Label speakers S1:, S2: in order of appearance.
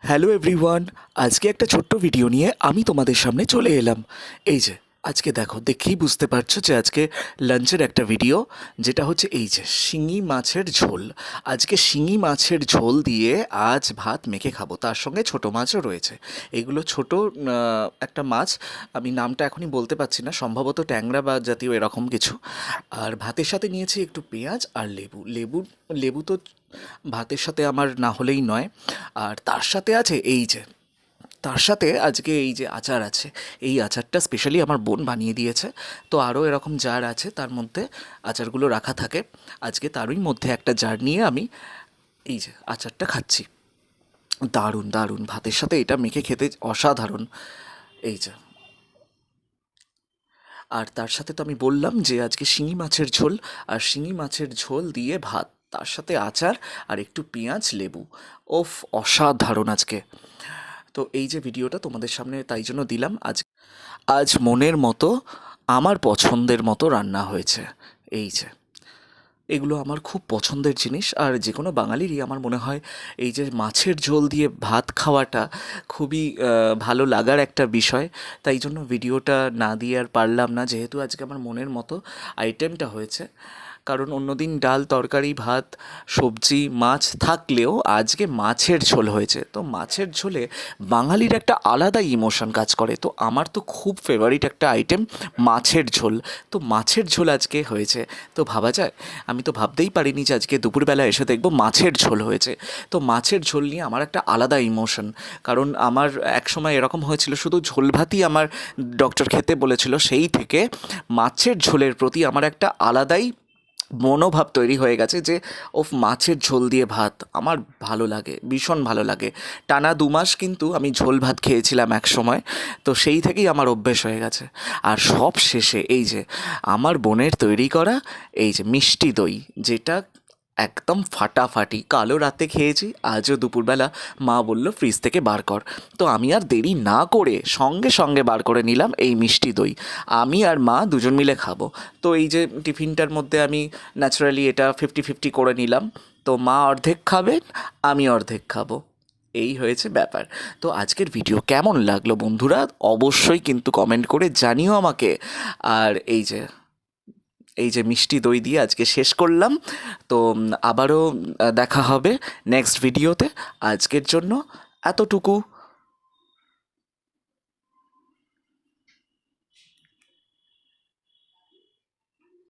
S1: Hello everyone, আজকে একটা ছোট্ট ভিডিও নিয়ে আমি তোমাদের সামনে চলে এলাম। এই যে আজকে দেখো, দেখেই বুঝতে পারছো যে আজকে লাঞ্চের একটা ভিডিও, যেটা হচ্ছে এই যে শিঙি মাছের ঝোল। আজকে শিঙি মাছের ঝোল দিয়ে আজ ভাত মেখে খাবো, তার সঙ্গে ছোট মাছও রয়েছে। এগুলো ছোট একটা মাছ, আমি নামটা এখনই বলতে পারছি না, সম্ভবত ট্যাংরা বা জাতীয় এরকম কিছু। আর ভাতের সাথে নিয়েছি একটু পেঁয়াজ আর লেবু। লেবু তো ভাতের সাথে আমার না হলেই নয়। আর তার সাথে আছে এই যে, তার সাথে আজকে এই যে আচার আছে, এই আচারটা স্পেশালি আমার বোন বানিয়ে দিয়েছে। তো আরও এরকম জার আছে, তার মধ্যে আচারগুলো রাখা থাকে। আজকে তারই মধ্যে একটা জার নিয়ে আমি এই যে আচারটা খাচ্ছি। দারুণ দারুণ, ভাতের সাথে এটা মেখে খেতে অসাধারণ। এই যে, আর তার সাথে তো আমি বললাম যে আজকে শিঙি মাছের ঝোল, আর শিঙি মাছের ঝোল দিয়ে ভাত, তার সাথে আচার আর একটু পেঁয়াজ লেবু। ওফ, অসাধারণ আজকে। তো এই যে ভিডিওটা তোমাদের সামনে তাই জন্য দিলাম। আজ আজ মনের মতো, আমার পছন্দের মতো রান্না হয়েছে। এই যে, এগুলো আমার খুব পছন্দের জিনিস, আর যে কোনো বাঙালিরই আমার মনে হয় এই যে মাছের ঝোল দিয়ে ভাত খাওয়াটা খুবই ভালো লাগার একটা বিষয়। তাই জন্য ভিডিওটা না দিয়ে আর পারলাম না, যেহেতু আজকে আমার মনের মতো আইটেমটা হয়েছে। কারণ অন্যদিন ডাল তরকারি ভাত সবজি মাছ থাকলেও আজকে মাছের ঝোল হয়েছে। তো মাছের ঝোলে বাঙালির একটা আলাদা ইমোশন কাজ করে। তো আমার তো খুব ফেভারিট একটা আইটেম মাছের ঝোল। তো মাছের ঝোল আজকে হয়েছে, তো ভাবা যায়, আমি তো ভাবতেই পারিনি যে আজকে দুপুরবেলা এসে দেখব মাছের ঝোল হয়েছে। তো মাছের ঝোল নিয়ে আমার একটা আলাদা ইমোশন। কারণ আমার এক সময় এরকম হয়েছিল, শুধু ঝোল ভাতই আমার ডক্টর খেতে বলেছিল, সেই থেকে মাছের ঝোলের প্রতি আমার একটা আলাদাই মনোভাব তৈরি হয়ে গেছে যে ওফ, মাছের ঝোল দিয়ে ভাত আমার ভালো লাগে, ভীষণ ভালো লাগে। টানা 2 মাস কিন্তু আমি ঝোল ভাত খেয়েছিলাম এক সময়। তো সেই থেকেই আমার অভ্যেস হয়ে গেছে। আর সব শেষে এই যে আমার বোনের তৈরি করা এই যে মিষ্টি দই, যেটা একদম ফাটাফাটি, কালো রাতে খেয়েছি, আজও দুপুরবেলা মা বলল ফ্রিজ থেকে বার কর। তো আমি আর দেরি না করে সঙ্গে সঙ্গে বার করে নিলাম এই মিষ্টি দই। আমি আর মা দুজন মিলে খাবো। তো এই যে টিফিনটার মধ্যে আমি ন্যাচারালি এটা 50-50 করে নিলাম। তো মা অর্ধেক খাবেন, আমি অর্ধেক খাবো, এই হয়েছে ব্যাপার। তো আজকের ভিডিও কেমন লাগলো বন্ধুরা, অবশ্যই কিন্তু কমেন্ট করে জানিও আমাকে। আর এই যে মিষ্টি দই দিয়ে আজকে শেষ করলাম। তো আবারও দেখা হবে নেক্সট ভিডিওতে। আজকের জন্য এতটুকু।